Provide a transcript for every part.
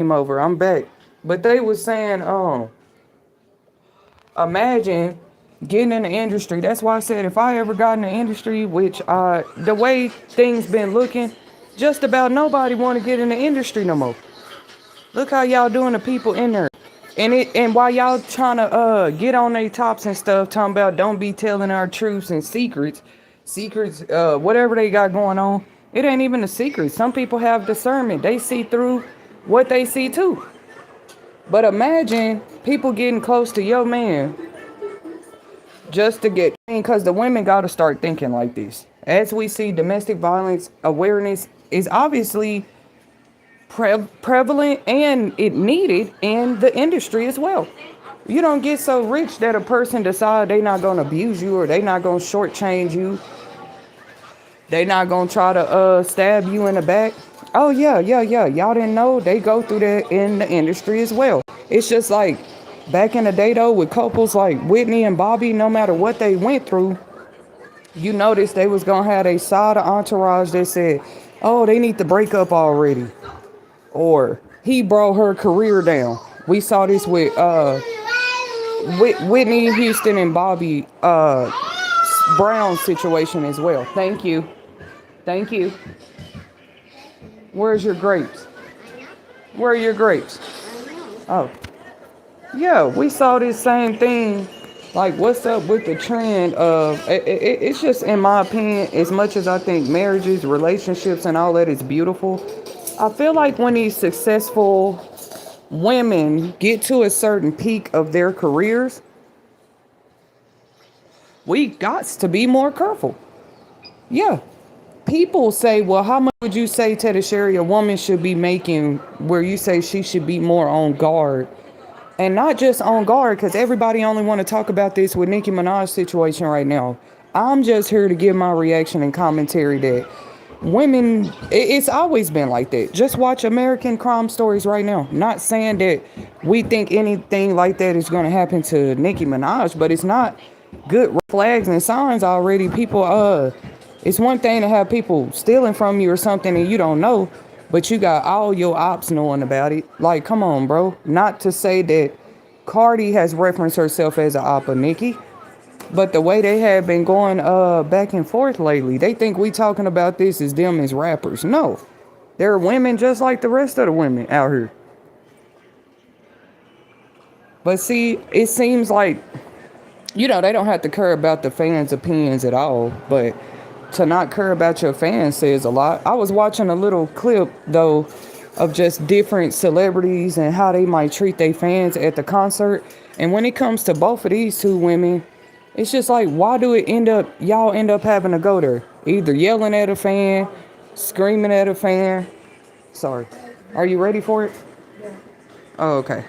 came over. I'm back. But they was saying, imagine getting in the industry. That's why I said if I ever got in the industry, which the way things been looking, just about nobody want to get in the industry no more. Look how y'all doing the people in there. And while y'all trying to get on their tops and stuff, talking about don't be telling our truths and secrets, whatever they got going on, it ain't even a secret. Some people have discernment. They see through what they see too. But imagine people getting close to your man just to get, because the women got to start thinking like this. As we see, domestic violence awareness is obviously prevalent and it needed in the industry as well. You don't get so rich that a person decide they not gonna abuse you or they not gonna shortchange you. They not gonna try to stab you in the back. Oh yeah. Y'all didn't know they go through that in the industry as well. It's just like back in the day though, with couples like Whitney and Bobby, no matter what they went through, you noticed they was gonna have a side of entourage that said, "Oh, they need to break up already," or "He brought her career down." We saw this with Whitney Houston and Bobby Brown situation as well. Thank you. Thank you. Where's your grapes? Where are your grapes? Oh, yeah, we saw this same thing. Like, what's up with the trend of it's just, in my opinion, as much as I think marriages, relationships, and all that is beautiful, I feel like when these successful women get to a certain peak of their careers, we got to be more careful. Yeah. People say, well, how much would you say, Tetasheri, a woman should be making, where you say she should be more on guard? And not just on guard, because everybody only want to talk about this with Nicki Minaj situation right now. I'm just here to give my reaction and commentary that women, it's always been like that. Just watch American crime stories right now. Not saying that we think anything like that is going to happen to Nicki Minaj, but it's not good flags and signs already. People, it's one thing to have people stealing from you or something and you don't know, but you got all your ops knowing about it. Like, come on, bro. Not to say that Cardi has referenced herself as an op of Nicki, but the way they have been going back and forth lately, they think we talking about this as them as rappers. No. They're women just like the rest of the women out here. But see, it seems like, they don't have to care about the fans' opinions at all, but to not care about your fans says a lot. I was watching a little clip, though, of just different celebrities and how they might treat their fans at the concert. And when it comes to both of these two women, it's just like, why do y'all end up having to go there? Either yelling at a fan, screaming at a fan. Sorry. Are you ready for it? Oh, okay.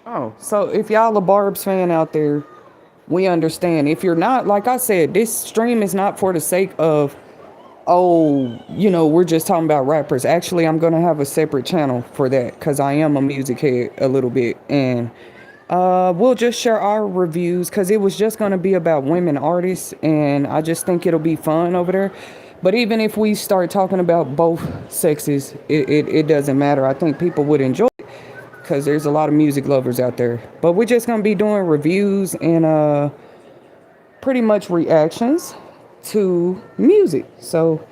Oh, so if y'all a Barb's fan out there, we understand. If you're not, like I said, this stream is not for the sake of, oh, we're just talking about rappers. Actually, I'm going to have a separate channel for that because I am a music head a little bit. And we'll just share our reviews because it was just going to be about women artists. And I just think it'll be fun over there. But even if we start talking about both sexes, it doesn't matter. I think people would enjoy it because there's a lot of music lovers out there. But we're just going to be doing reviews and pretty much reactions to music. So,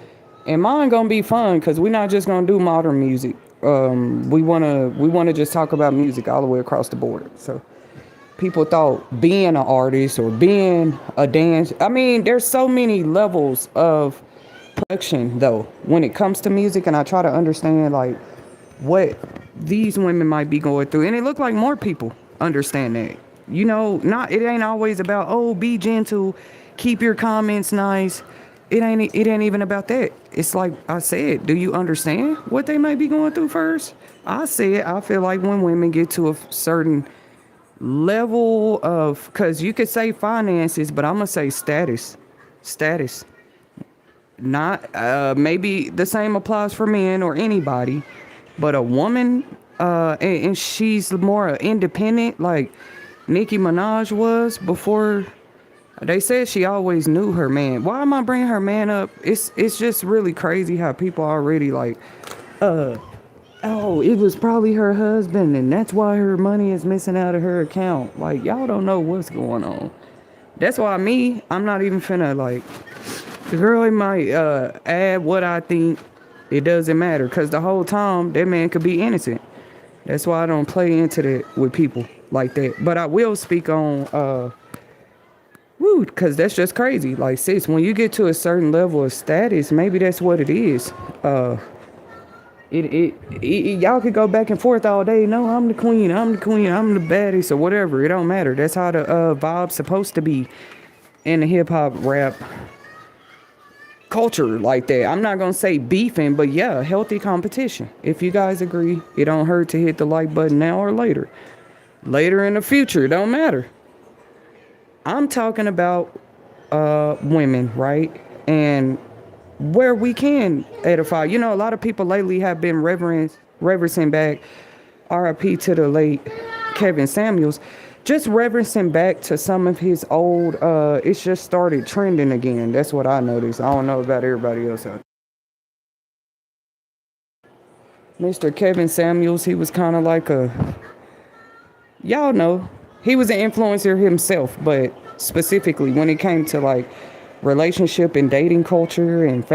and mine gonna be fun because we're not just gonna do modern music. We wanna just talk about music all the way across the board. So, People thought being an artist or being a dance. I mean, there's so many levels of production though when it comes to music, and I try to understand like what these women might be going through, and it look like more people understand that. You know, not it ain't always about, oh, be gentle, keep your comments nice. It ain't even about that. It's like I said, do you understand what they might be going through first? I feel like when women get to a certain level of, because you could say finances, but I'm gonna say status. Not maybe the same applies for men or anybody, but a woman, and she's more independent, like Nicki Minaj was before. They said she always knew her man. Why am I bringing her man up? It's just really crazy how people already like, oh, it was probably her husband, and that's why her money is missing out of her account. Like, y'all don't know what's going on. That's why I'm not even finna, like, the girl might add what I think. It doesn't matter, because the whole time, that man could be innocent. That's why I don't play into that with people like that. But I will speak on, because that's just crazy. Like, sis, when you get to a certain level of status, maybe that's what it is. Y'all could go back and forth all day. No, I'm the queen, I'm the baddest, or whatever. It don't matter. That's how the vibe's supposed to be in the hip-hop rap culture like that. I'm not gonna say beefing, but yeah, healthy competition. If you guys agree, it don't hurt to hit the like button now or later in the future. It don't matter. I'm talking about women, right? And where we can edify. You know, a lot of people lately have been reverencing back, RIP to the late Kevin Samuels, just reverencing back to some of his old, it's just started trending again. That's what I noticed. I don't know about everybody else out there. Mr. Kevin Samuels, he was kind of like y'all know, he was an influencer himself, but specifically when it came to like relationship and dating culture and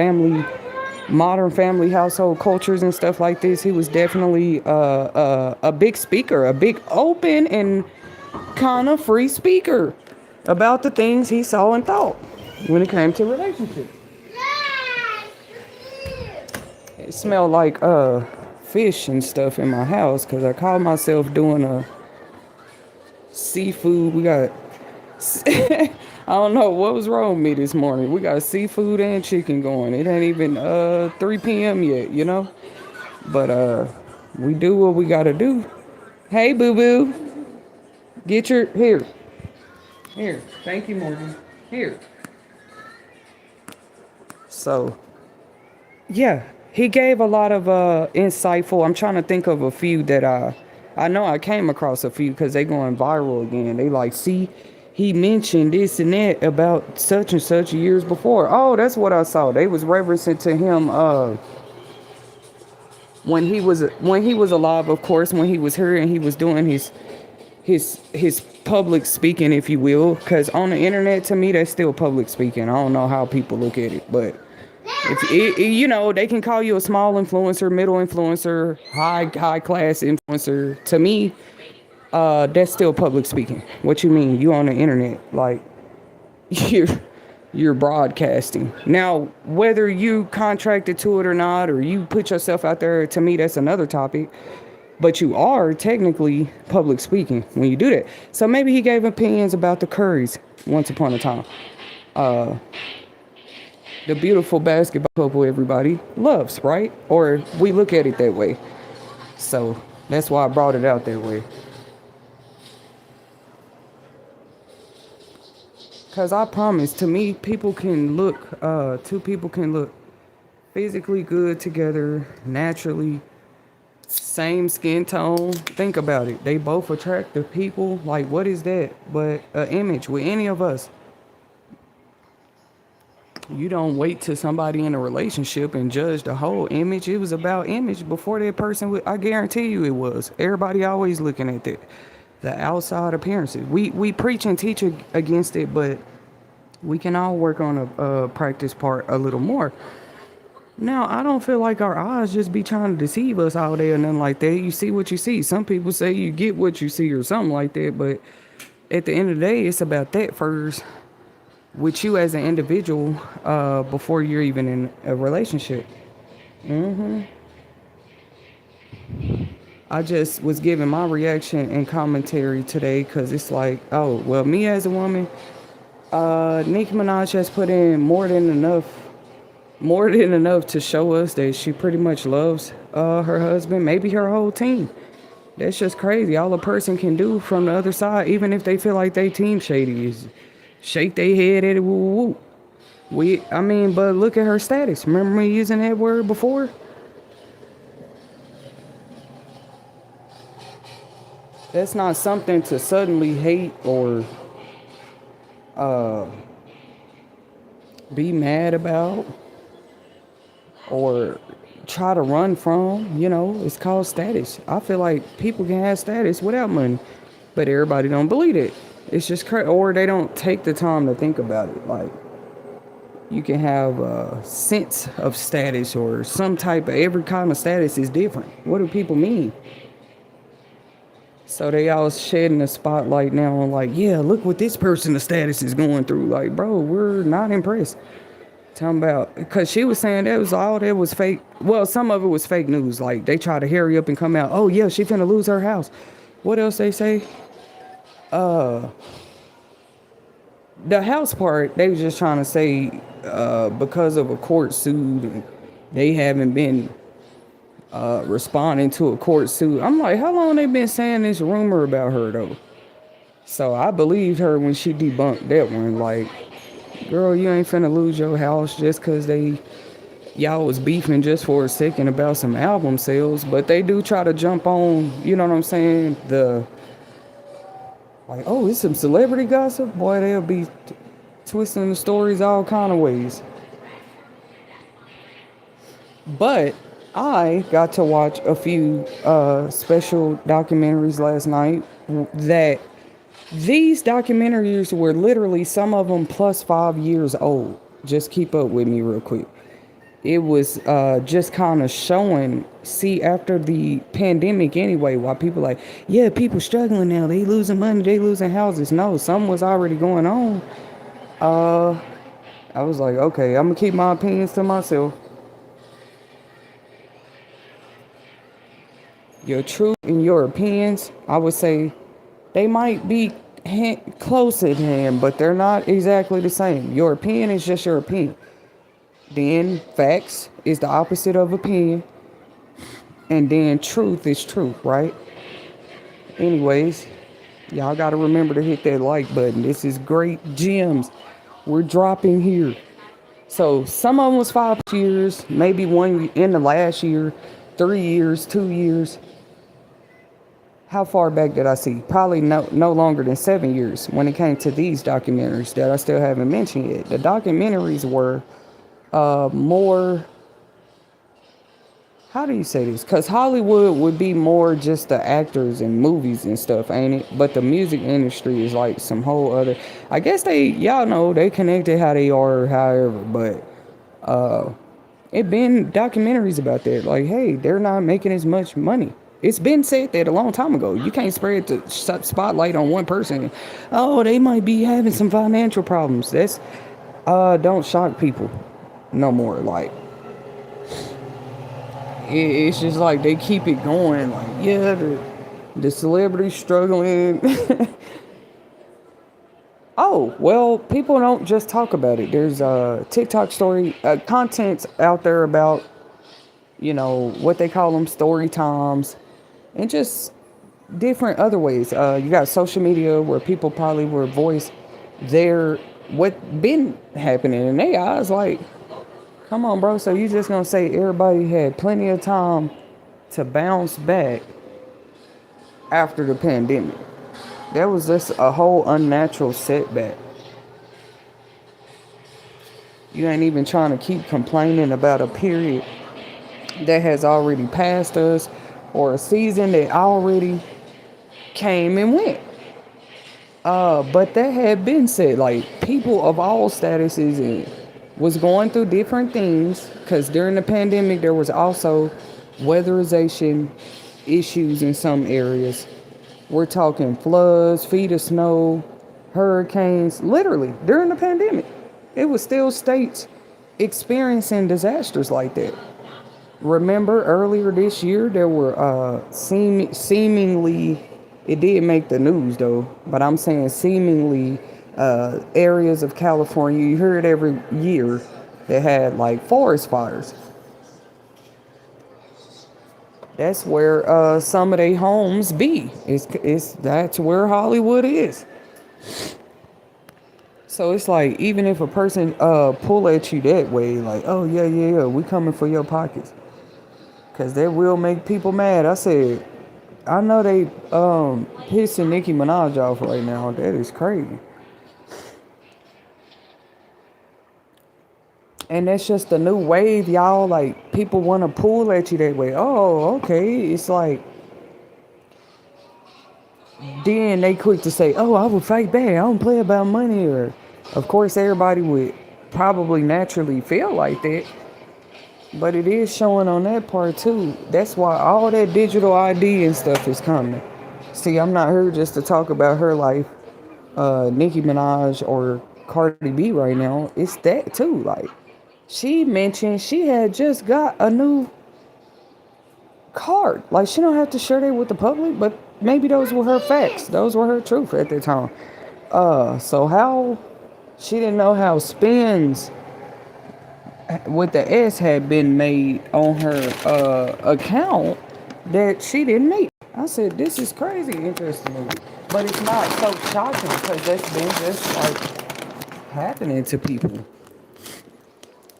modern family household cultures and stuff like this, he was definitely a big speaker, a big open and kind of free speaker about the things he saw and thought when it came to relationships. It smelled like fish and stuff in my house because I called myself doing a seafood. We got I don't know what was wrong with me this morning. We got seafood and chicken going. It ain't even 3 p.m. yet, you know? But we do what we gotta do. Hey, boo-boo. Get your... Here. Thank you, Morgan. Here. So, yeah. He gave a lot of insightful... I'm trying to think of a few that I know I came across a few because they going viral again. They like, see... He mentioned this and that about such and such years before. Oh, that's what I saw. They was referencing to him when he was alive, of course, when he was here and he was doing his public speaking, if you will. Because on the internet, to me, that's still public speaking. I don't know how people look at it, but you know, they can call you a small influencer, middle influencer, high class influencer. To me, that's still public speaking. What you mean? You on the internet, like you're broadcasting. Now, whether you contracted to it or not, or you put yourself out there, to me, that's another topic. But you are technically public speaking when you do that. So maybe he gave opinions about the Currys once upon a time. The beautiful basketball couple everybody loves, right? Or we look at it that way. So that's why I brought it out that way. Because I promise, to me, two people can look physically good together, naturally, same skin tone. Think about it. They both attractive people. Like, what is that but an image with any of us? You don't wait till somebody in a relationship and judge the whole image. It was about image before that person. I guarantee you it was. Everybody always looking at that. The outside appearances. We preach and teach against it, but we can all work on a practice part a little more. Now, I don't feel like our eyes just be trying to deceive us all day or nothing like that. You see what you see. Some people say you get what you see or something like that, but At the end of the day, it's about that first with you as an individual before you're even in a relationship. I just was giving my reaction and commentary today because it's like, oh, well, me as a woman, Nicki Minaj has put in more than enough to show us that she pretty much loves her husband, maybe her whole team. That's just crazy. All a person can do from the other side, even if they feel like they team shady, is shake their head at it. Woo, woo, woo. But look at her status. Remember me using that word before? That's not something to suddenly hate or be mad about or try to run from. It's called status. I feel like people can have status without money, but everybody don't believe it. It's just crazy, or they don't take the time to think about it. Like, you can have a sense of status or some type of, every kind of status is different. What do people mean? So they all shedding the spotlight now on like, yeah, look what this person's status is going through. Like, bro, we're not impressed. Talking about, because she was saying that was fake. Well, some of it was fake news. Like, they try to hurry up and come out. Oh, yeah, she finna lose her house. What else they say? The house part, they was just trying to say because of a court suit, and they haven't been responding to a court suit. I'm like, how long they been saying this rumor about her, though? So I believed her when she debunked that one. Like, girl, you ain't finna lose your house just because y'all was beefing just for a second about some album sales. But they do try to jump on, you know what I'm saying? Like, oh, it's some celebrity gossip? Boy, they'll be twisting the stories all kind of ways. But I got to watch a few special documentaries last night that these documentaries were literally, some of them plus 5 years old. Just keep up with me real quick. It was just kind of showing, see, after the pandemic anyway, why people like, yeah, people struggling now. They losing money. They losing houses. No, something was already going on. I was like, okay, I'm going to keep my opinions to myself. Your truth and your opinions, I would say, they might be close at hand, but they're not exactly the same. Your opinion is just your opinion. Then facts is the opposite of opinion. And then truth is truth, right? Anyways, y'all got to remember to hit that like button. This is great gems we're dropping here. So some of them was 5 years, maybe one in the last year, 3 years, 2 years. How far back did I see? Probably no longer than 7 years when it came to these documentaries that I still haven't mentioned yet. The documentaries were more, how do you say this? Because Hollywood would be more just the actors and movies and stuff, ain't it? But the music industry is like some whole other, I guess y'all know they connected how they are or however, but it been documentaries about that. Like, hey, they're not making as much money. It's been said that a long time ago. You can't spread the spotlight on one person. Oh, they might be having some financial problems. That's don't shock people no more. Like, it's just like they keep it going. Like, yeah, the celebrity's struggling. Oh, well, people don't just talk about it. There's TikTok story contents out there about, what they call them, story times, and just different other ways. You got social media where people probably will voice what been happening in their eyes. Like, come on, bro. So you just gonna say everybody had plenty of time to bounce back after the pandemic? That was just a whole unnatural setback. You ain't even trying to keep complaining about a period that has already passed us, or a season that already came and went. But that had been said, like, people of all statuses and was going through different things, because during the pandemic there was also weatherization issues in some areas. We're talking floods, feet of snow, hurricanes. Literally, during the pandemic, it was still states experiencing disasters like that. Remember earlier this year, there were seemingly, it did make the news though, but I'm saying seemingly areas of California, you hear it every year, that had like forest fires. That's where some of their homes be. That's where Hollywood is. So it's like even if a person pull at you that way, like, oh yeah, we coming for your pockets, cause that will make people mad. I said, I know they pissing Nicki Minaj off right now. That is crazy. And that's just a new wave, y'all. Like people want to pull at you that way. Oh, okay. It's like then they quick to say, "Oh, I would fight back. I don't play about money." Or, of course, everybody would probably naturally feel like that. But it is showing on that part too. That's why all that digital ID and stuff is coming. See, I'm not here just to talk about her life, Nicki Minaj or Cardi B right now. It's that too. Like she mentioned she had just got a new card. Like she don't have to share that with the public, but maybe those were her facts. Those were her truth at the time. So how she didn't know how spins with the S had been made on her account that she didn't make. I said, this is crazy interesting to me. But it's not so shocking because that's been just like happening to people.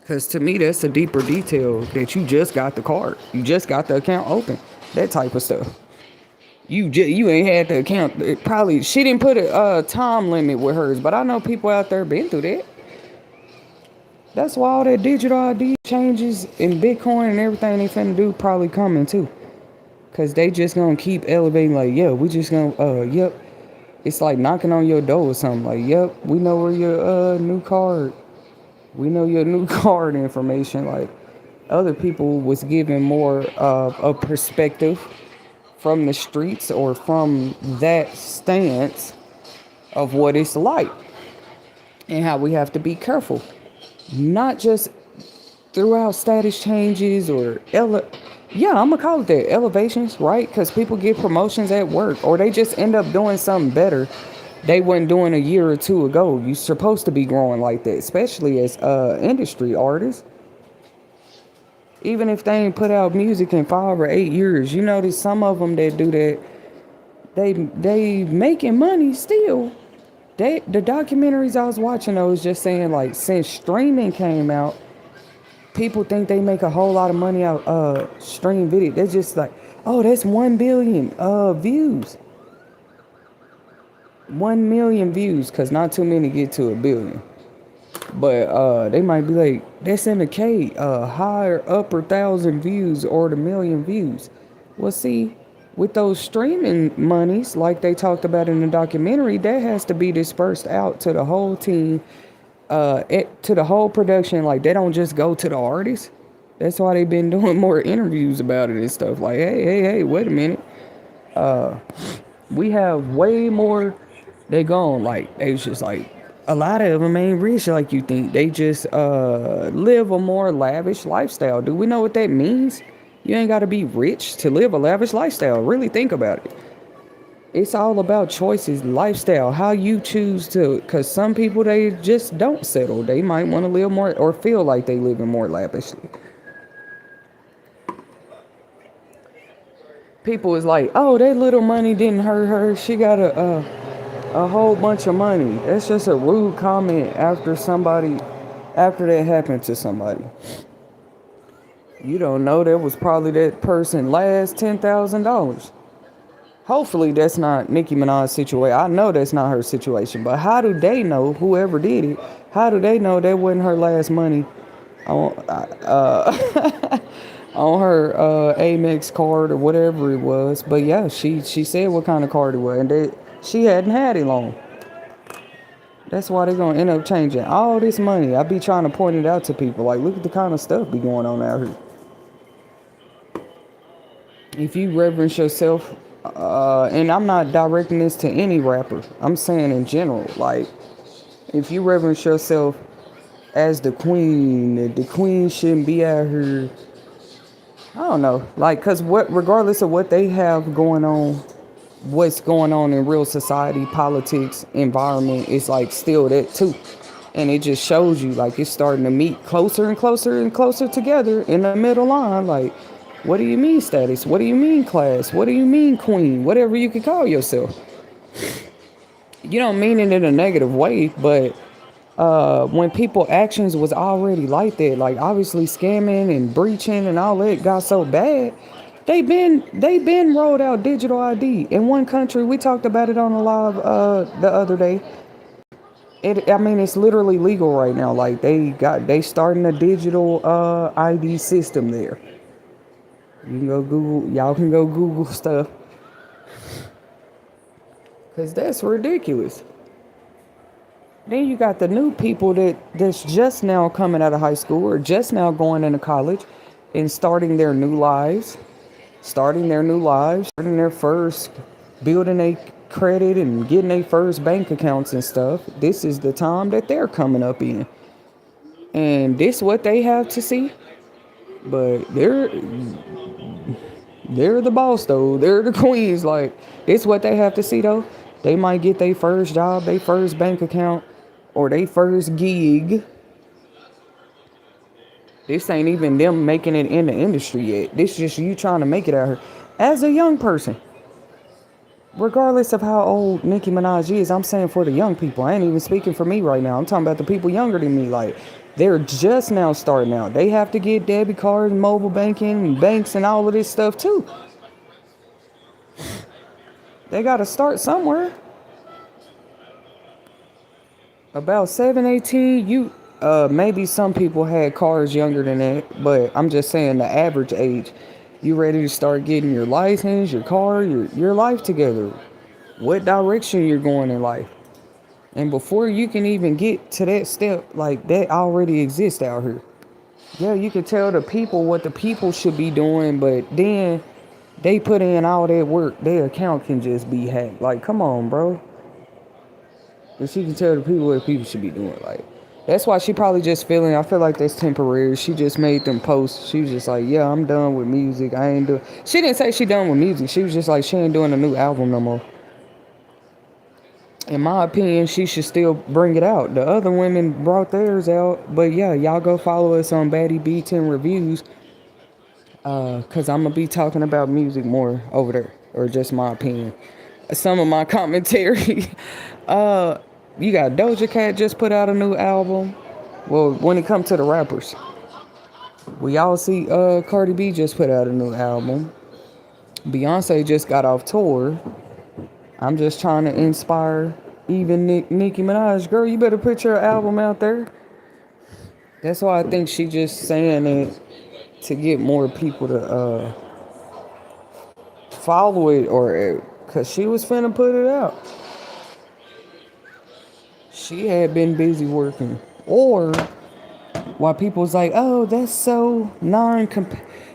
Because to me, that's a deeper detail that you just got the card. You just got the account open. That type of stuff. You ain't had the account. It probably, she didn't put a time limit with hers, but I know people out there been through that. That's why all that digital ID changes in Bitcoin and everything they finna do probably coming too. Cause they just gonna keep elevating like, yeah, we just gonna, yep. It's like knocking on your door or something like, yep, we know where your new card. We know your new card information. Like other people was given more of a perspective from the streets or from that stance of what it's like and how we have to be careful. Not just throughout status changes or I'm gonna call it that, elevations, right? Because people get promotions at work or they just end up doing something better they wasn't doing a year or two ago. You're supposed to be growing like that, especially as industry artists. Even if they ain't put out music in 5 or 8 years, you notice some of them that do that, they making money still. The documentaries I was watching, I was just saying like since streaming came out, people think they make a whole lot of money out stream video. They're just like, oh, that's 1 billion views. 1 million views, cause not too many get to 1 billion. But they might be like, that's in the K, higher upper 1,000 views or the 1,000,000 views. Well, see, with those streaming monies, like they talked about in the documentary, that has to be dispersed out to the whole team, to the whole production. Like they don't just go to the artists. That's why they've been doing more interviews about it and stuff. Like, hey, wait a minute. We have way more. They gone like they just like a lot of them ain't rich like you think. They just live a more lavish lifestyle. Do we know what that means? You ain't got to be rich to live a lavish lifestyle. Really think about it. It's all about choices, lifestyle, how you choose to. Because some people, they just don't settle. They might want to live more or feel like they living more lavishly. People is like, oh, that little money didn't hurt her. She got a whole bunch of money. That's just a rude comment after that happened to somebody. You don't know that was probably that person's last $10,000. Hopefully that's not Nicki Minaj's situation. I know that's not her situation, but how do they know, whoever did it, how do they know that wasn't her last money on, on her Amex card or whatever it was? But yeah, she said what kind of card it was, and she hadn't had it long. That's why they're going to end up changing all this money. I be trying to point it out to people. Like, look at the kind of stuff be going on out here. If you reverence yourself, And I'm not directing this to any rapper. I'm saying in general, like, if you reverence yourself as the queen shouldn't be out here. I don't know, like, cause what, regardless of what they have going on, what's going on in real society, politics, environment, it's like still that too. And it just shows you like it's starting to meet closer and closer and closer together in the middle line. Like, what do you mean status? What do you mean class? What do you mean queen? Whatever you could call yourself. You don't mean it in a negative way, but when people actions was already like that, like obviously scamming and breaching and all that got so bad, they been rolled out digital ID in one country. We talked about it on a live the other day. I mean, it's literally legal right now. Like they starting a digital ID system there. You can go Google, y'all can go Google stuff, cause that's ridiculous. Then you got the new people that's just now coming out of high school or just now going into college and starting their first, building a credit and getting their first bank accounts and stuff. This is the time that they're coming up in. And this what they have to see. But they're the boss though. They're the queens. Like, this what they have to see though. They might get their first job, their first bank account, or their first gig. This ain't even them making it in the industry yet. This just you trying to make it out here. As a young person, regardless of how old Nicki Minaj is, I'm saying for the young people. I ain't even speaking for me right now. I'm talking about the people younger than me. Like, they're just now starting out. They have to get debit cards, mobile banking, and banks, and all of this stuff too. They got to start somewhere. About 7, 18, maybe some people had cars younger than that, but I'm just saying the average age. You ready to start getting your license, your car, your life together. What direction you're going in life. And before you can even get to that step, like that already exists out here. Yeah, you can tell the people what the people should be doing, but then they put in all that work, their account can just be hacked. Like, come on, bro. And she can tell the people what people should be doing. Like, that's why she probably just feeling, I feel like that's temporary. She just made them posts. She was just like, yeah, I'm done with music. I ain't doing. She didn't say she done with music. She was just like, she ain't doing a new album no more. In my opinion, she should still bring it out. The other women brought theirs out. But yeah, y'all go follow us on Baddie B10 Reviews. Because I'm going to be talking about music more over there. Or just my opinion. Some of my commentary. You got Doja Cat just put out a new album. Well, when it comes to the rappers, we all see Cardi B just put out a new album. Beyonce just got off tour. I'm just trying to inspire even Nicki Minaj. Girl, you better put your album out there. That's why I think she just saying it to get more people to follow it, or because she was finna put it out. She had been busy working. Or while people was like, oh, that's so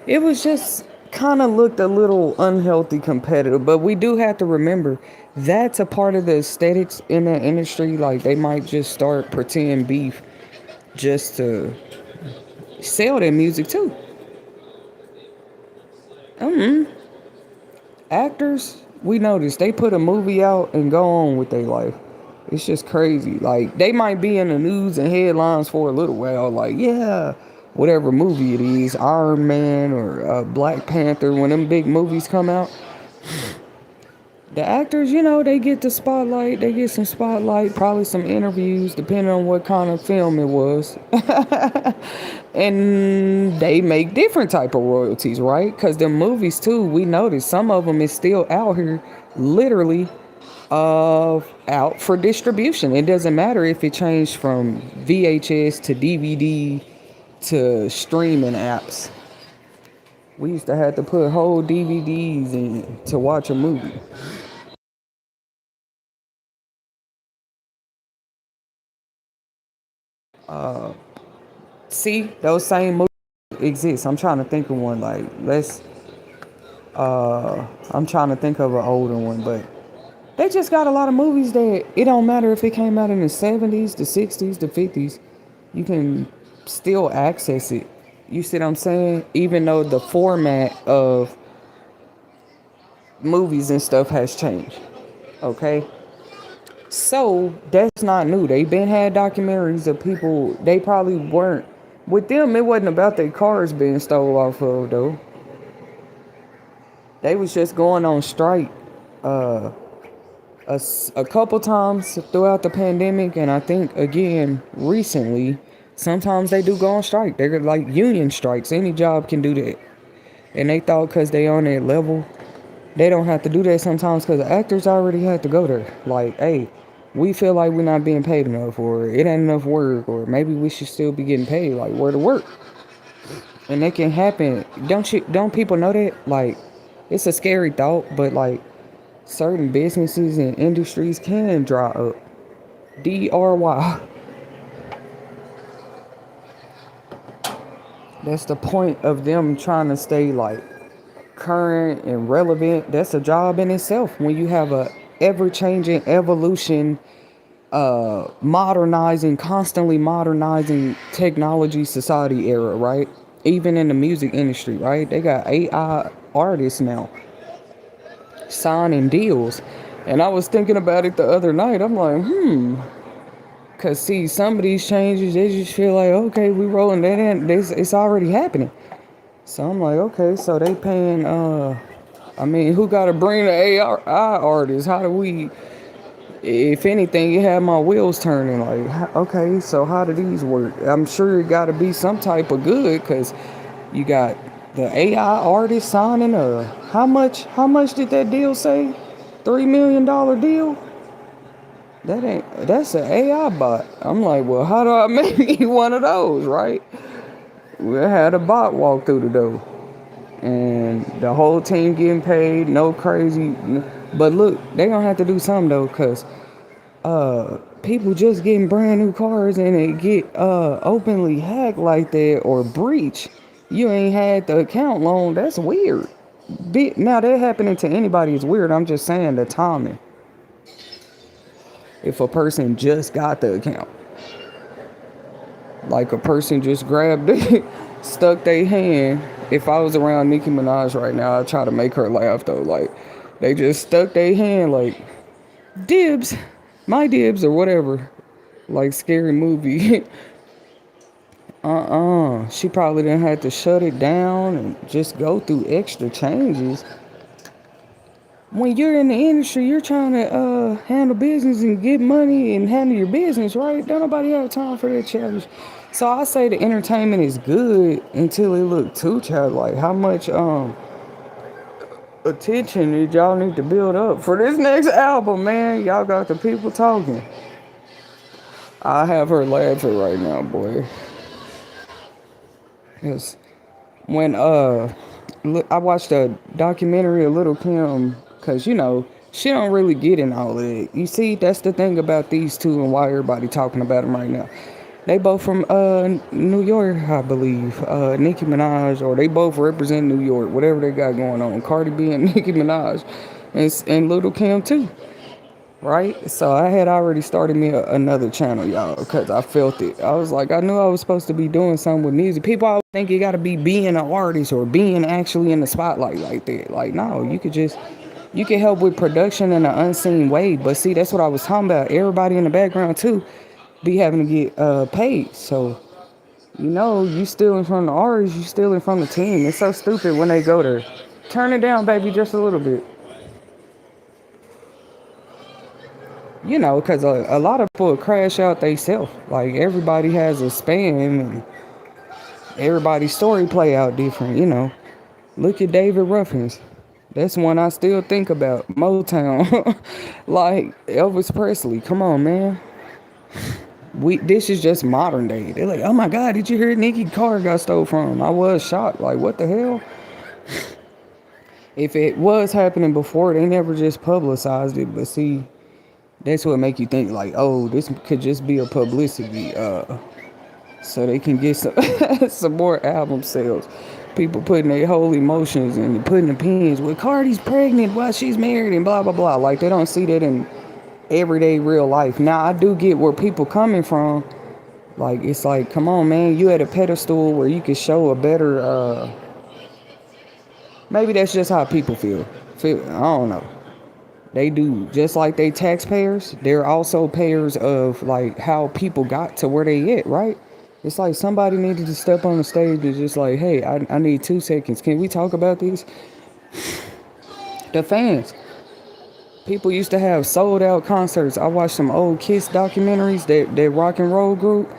it was just kind of looked a little unhealthy competitive. But we do have to remember that's a part of the aesthetics in the industry. Like, they might just start pretend beef just to sell their music too. Actors, we notice they put a movie out and go on with their life. It's just crazy. Like, they might be in the news and headlines for a little while. Like, yeah, whatever movie it is, Iron Man or Black Panther, when them big movies come out, the actors, they get the spotlight. They get some spotlight, probably some interviews, depending on what kind of film it was. And they make different type of royalties, right? Because the movies too, we notice some of them is still out here, literally, out for distribution. It doesn't matter if it changed from VHS to DVD to streaming apps. We used to have to put whole DVDs in to watch a movie. See, those same movies exist. I'm trying to think of one. Like, let's. I'm trying to think of an older one, but they just got a lot of movies that it don't matter if it came out in the 70s, the 60s, the 50s. You can still access it. You see what I'm saying? Even though the format of movies and stuff has changed. Okay? So that's not new. They been had documentaries of people they probably weren't with them. It wasn't about their cars being stole off of though. They was just going on strike uh, a couple times throughout the pandemic, and I think again recently. Sometimes they do go on strike. They're like union strikes. Any job can do that, and they thought because they on that level, they don't have to do that sometimes because the actors already had to go there. Like, hey, we feel like we're not being paid enough, or it ain't enough work, or maybe we should still be getting paid. Like, where to work? And that can happen. Don't people know that? Like, it's a scary thought, but like certain businesses and industries can dry up. DRY. That's the point of them trying to stay like current and relevant. That's a job in itself when you have a ever-changing evolution, modernizing, constantly modernizing technology society era, right? Even in the music industry, right? They got AI artists now signing deals. And I was thinking about it the other night. I'm like, because see, some of these changes, they just feel like, okay, we rolling that in. It's already happening. So I'm like, okay, so they paying, I mean, who got to bring the AI artists? How do we, if anything, it had my wheels turning. Like, okay, so how do these work? I'm sure it got to be some type of good because you got the AI artist signing a, how much did that deal say? $3 million deal? That's an AI bot. I'm like, well, how do I make me one of those, right? We had a bot walk through the door. And the whole team getting paid, no crazy. But look, they gonna have to do something though, cause people just getting brand new cars and it get openly hacked like that or breach. You ain't had the account long. That's weird. Now that happening to anybody is weird. I'm just saying the timing. If a person just got the account, like a person just grabbed it, stuck their hand. If I was around Nicki Minaj right now, I'd try to make her laugh though. Like they just stuck their hand like dibs, my dibs or whatever. Like scary movie. She probably didn't have to shut it down and just go through extra changes. When you're in the industry, you're trying to handle business and get money and handle your business, right? Don't nobody have time for that challenge. So I say the entertainment is good until it look too childlike. How much attention did y'all need to build up for this next album, man? Y'all got the people talking. I have her laughing right now, boy. Yes. When I watched a documentary of Little Kim, cause she don't really get in all of it. You see, that's the thing about these two and why everybody talking about them right now. They both from New York, I believe. Nicki Minaj, or they both represent New York, whatever they got going on. Cardi B and Nicki Minaj, and Little Kim too. Right? So I had already started me another channel, y'all, because I felt it. I was like, I knew I was supposed to be doing something with music. People always think you got to be being an artist or being actually in the spotlight like that. Like, no, you can help with production in an unseen way. But see, that's what I was talking about. Everybody in the background, too, be having to get paid. So, you stealing from the artist, you stealing from the team. It's so stupid when they go there. Turn it down, baby, just a little bit. Because a lot of people crash out themselves. Like, everybody has a span, and everybody's story play out different. Look at David Ruffins. That's one I still think about. Motown. Like, Elvis Presley. Come on, man. This is just modern day. They're like, oh my God, did you hear Nicki car got stole from? I was shocked. Like, what the hell? If it was happening before, they never just publicized it. But see, that's what make you think like, oh, this could just be a publicity, so they can get some some more album sales. People putting their whole emotions and putting opinions. Well, Cardi's pregnant while she's married and blah blah blah. Like they don't see that in everyday real life. Now I do get where people coming from. Like it's like, come on, man, you at a pedestal where you could show a better. Maybe that's just how people feel. I don't know. They do just like they taxpayers. They're also payers of like how people got to where they at, right? It's like somebody needed to step on the stage and just like, hey, I need 2 seconds. Can we talk about this? The fans. People used to have sold out concerts. I watched some old Kiss documentaries, that rock and roll group.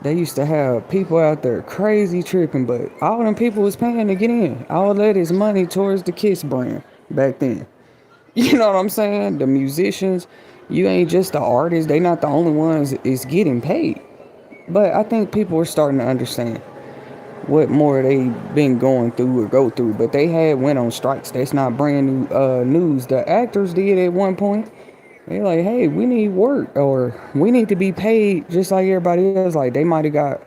They used to have people out there crazy tripping, but all them people was paying to get in. All that is money towards the Kiss brand back then. You know what I'm saying? The musicians, you ain't just the artists. They not the only ones is getting paid. But I think people are starting to understand what more they been going through or go through. But they had went on strikes. That's not brand new news. The actors did at one point. They're like, hey, we need work or we need to be paid just like everybody else. Like they might have got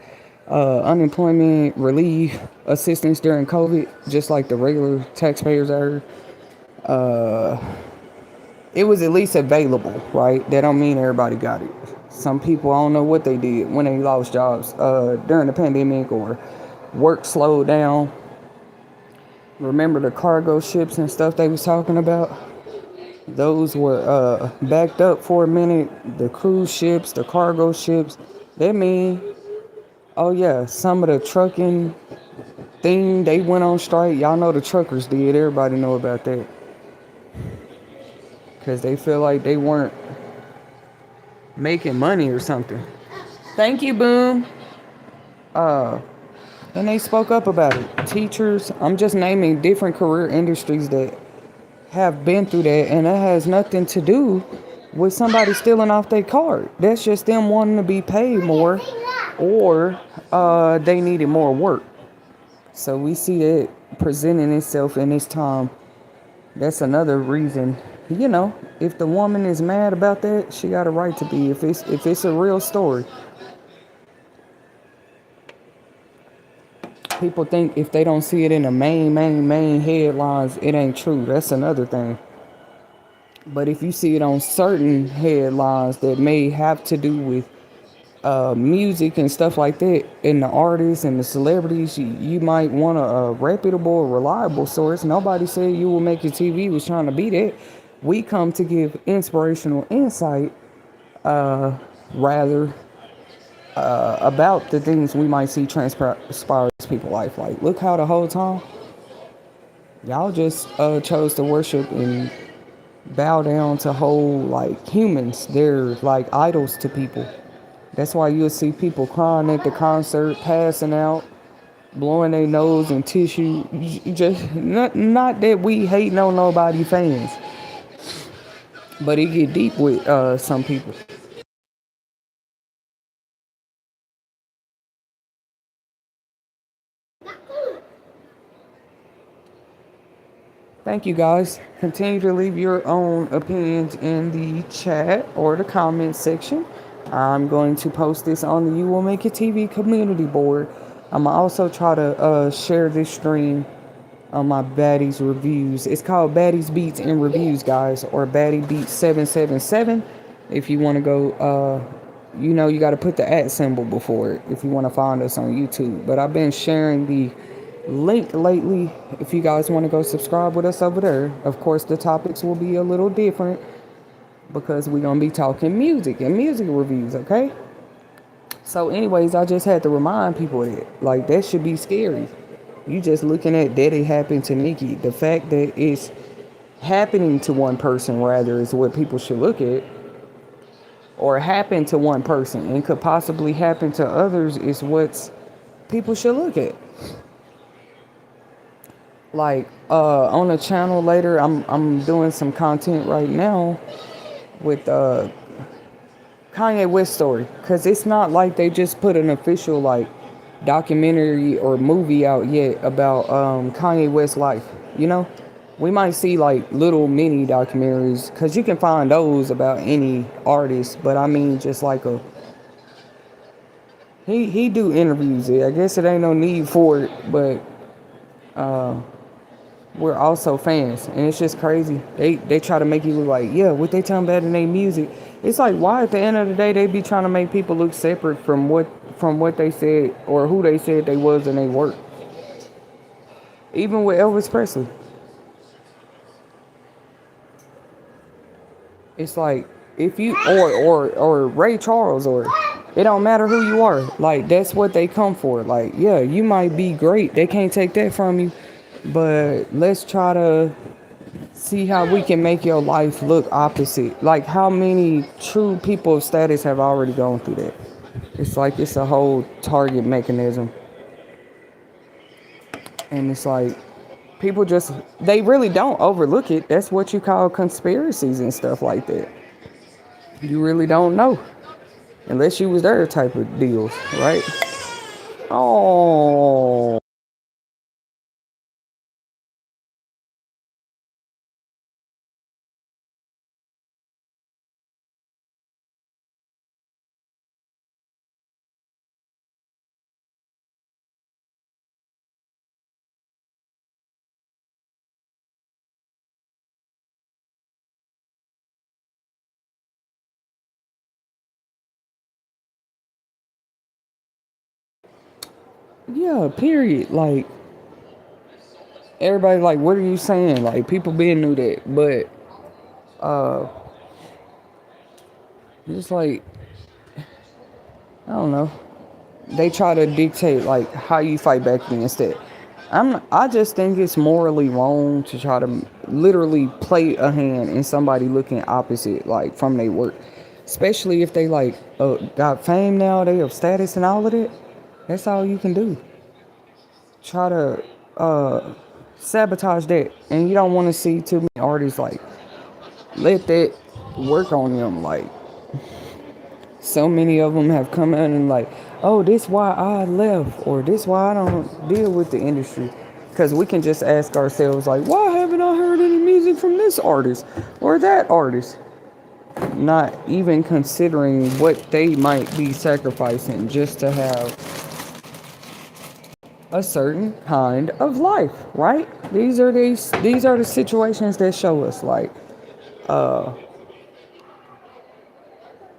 unemployment relief assistance during COVID, just like the regular taxpayers are. It was at least available, right? That don't mean everybody got it. Some people, I don't know what they did when they lost jobs during the pandemic or work slowed down. Remember the cargo ships and stuff they was talking about? Those were backed up for a minute. The cruise ships, the cargo ships. That mean, oh yeah, some of the trucking thing, they went on strike. Y'all know the truckers did. Everybody know about that. Because they feel like they weren't making money or something. Thank you, Boom. And they spoke up about it. Teachers, I'm just naming different career industries that have been through that, and that has nothing to do with somebody stealing off their card. That's just them wanting to be paid more, or they needed more work. So we see it presenting itself in this time. That's another reason, if the woman is mad about that, she got a right to be. If it's a real story. People think if they don't see it in the main headlines, it ain't true. That's another thing. But if you see it on certain headlines that may have to do with music and stuff like that, and the artists and the celebrities, you might want a reputable, reliable source. Nobody said You Will Make It TV was trying to be that. We come to give inspirational insight, rather about the things we might see transpire in people's life. Like, look how the whole time y'all just chose to worship and bow down to whole like humans. They're like idols to people. That's why you'll see people crying at the concert, passing out, blowing their nose in tissue. Just not that we hating on nobody fans, but it get deep with some people. Thank you guys. Continue to leave your own opinions in the chat or the comment section. I'm going to post this on the You Will Make It TV community board. I'm going to also try to share this stream on my Baddies Reviews. It's called Baddies Beats and Reviews, guys, or Baddie Beats 777. If you want to go, you got to put the @ symbol before it if you want to find us on YouTube. But I've been sharing the link lately if you guys want to go subscribe with us over there. Of course, the topics will be a little different because we're going to be talking music and music reviews, okay? So anyways, I just had to remind people that, like, that should be scary. You just looking at that it happened to Nicki. The fact that it's happening to one person, rather, is what people should look at. Or happened to one person and could possibly happen to others is what people should look at. Like, on the channel later, I'm doing some content right now with Kanye West story, because it's not like they just put an official like documentary or movie out yet about Kanye West's life. We might see like little mini documentaries, because you can find those about any artist, but I mean just like he do interviews. I guess it ain't no need for it, but we're also fans, and it's just crazy. They try to make you look like, yeah, what they talking about in their music. It's like, why at the end of the day they be trying to make people look separate from what they said or who they said they was in their work. Even with Elvis Presley, it's like if you or Ray Charles, or it don't matter who you are. Like that's what they come for. Like, yeah, you might be great. They can't take that from you. But let's try to see how we can make your life look opposite. Like how many true people of status have already gone through that? It's like it's a whole target mechanism. And it's like people just they really don't overlook it. That's what you call conspiracies and stuff like that. You really don't know unless you was there type of deals, right? Oh, yeah, period. Like everybody like, what are you saying? Like people been knew that, but it's like I don't know. They try to dictate like how you fight back against it. I just think it's morally wrong to try to literally play a hand in somebody looking opposite like from their work, especially if they like got fame now, they have status and all of that. That's all you can do. Try to sabotage that, and you don't want to see too many artists like let that work on them. Like so many of them have come out and like, oh, this why I left, or this why I don't deal with the industry. Because we can just ask ourselves, like, why haven't I heard any music from this artist or that artist? Not even considering what they might be sacrificing just to have a certain kind of life, right? These are the situations that show us, like,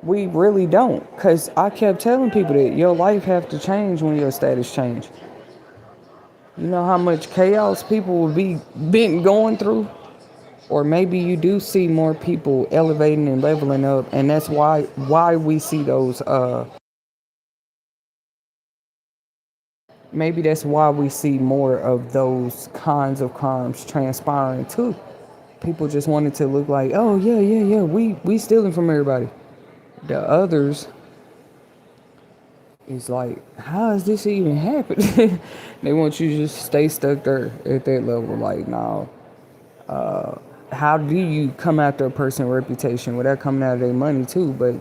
we really don't. Because I kept telling people that your life have to change when your status change. You know how much chaos people will be been going through? Or maybe you do see more people elevating and leveling up, and that's why we see those maybe that's why we see more of those kinds of crimes transpiring too. People just wanted to look like, oh yeah, yeah, yeah, we stealing from everybody. The others is like, how is this even happening? They want you to just stay stuck there at that level. Like, no. How do you come after a person's reputation without coming out of their money too? But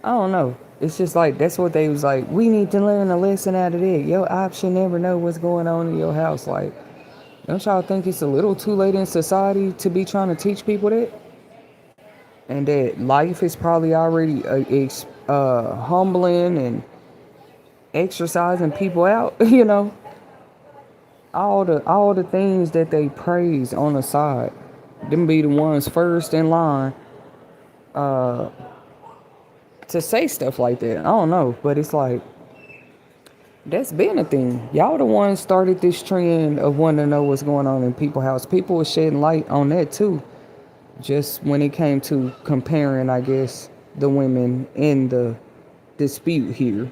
I don't know. It's just like that's what they was like. We need to learn a lesson out of that. Your ops should never know what's going on in your house. Like, don't y'all think it's a little too late in society to be trying to teach people that? And that life is probably already humbling and exercising people out. You know, all the things that they praise on the side, them be the ones first in line to say stuff like that. I don't know, but it's like that's been a thing. Y'all the ones started this trend of wanting to know what's going on in people's house. People were shedding light on that too. Just when it came to comparing, I guess, the women in the dispute here.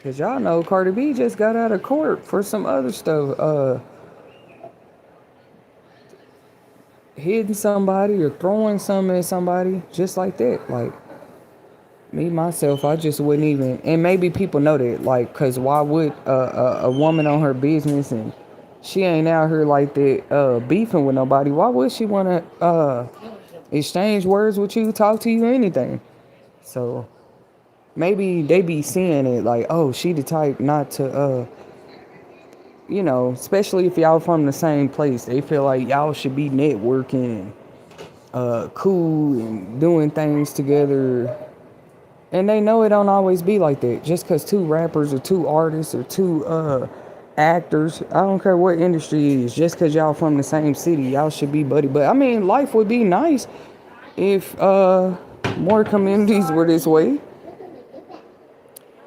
Cause y'all know Cardi B just got out of court for some other stuff. Hitting somebody or throwing something at somebody just like that. Like me myself, I just wouldn't even. And maybe people know that, like, cause why would a woman on her business and she ain't out here like that beefing with nobody? Why would she want to exchange words with you, talk to you, anything? So maybe they be seeing it like, oh, she the type not to you know, especially if y'all from the same place, they feel like y'all should be networking and cool and doing things together. And they know it don't always be like that. Just because two rappers or two artists or two actors. I don't care what industry it is. Just because y'all from the same city, y'all should be buddy. But I mean, life would be nice if more communities were this way.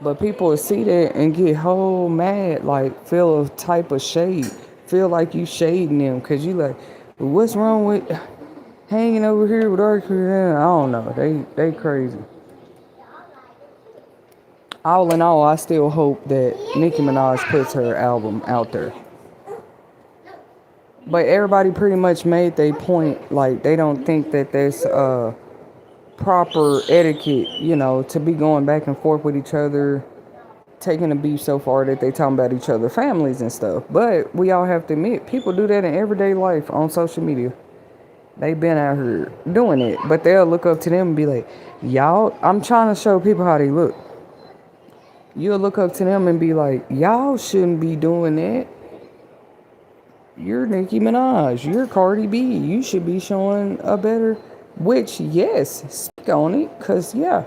But people will see that and get whole mad, like feel a type of shade. Feel like you shading them because you like, what's wrong with hanging over here with our career? I don't know. They crazy. All in all, I still hope that Nicki Minaj puts her album out there. But everybody pretty much made their point. Like they don't think that there's proper etiquette, to be going back and forth with each other, taking the beef so far that they talking about each other families and stuff. But we all have to admit, people do that in everyday life on social media. They've been out here doing it, but they'll look up to them and be like, y'all, I'm trying to show people how they look. You'll look up to them and be like, y'all shouldn't be doing that. You're Nicki Minaj. You're Cardi B. You should be showing a better, which, yes, speak on it. Because, yeah,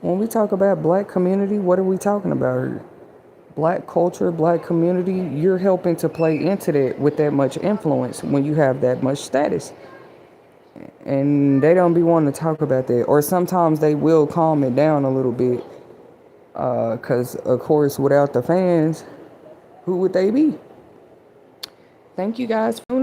when we talk about black community, what are we talking about here? Black culture, black community, you're helping to play into that with that much influence when you have that much status. And they don't be wanting to talk about that. Or sometimes they will calm it down a little bit. Because, of course, without the fans, who would they be? Thank you guys for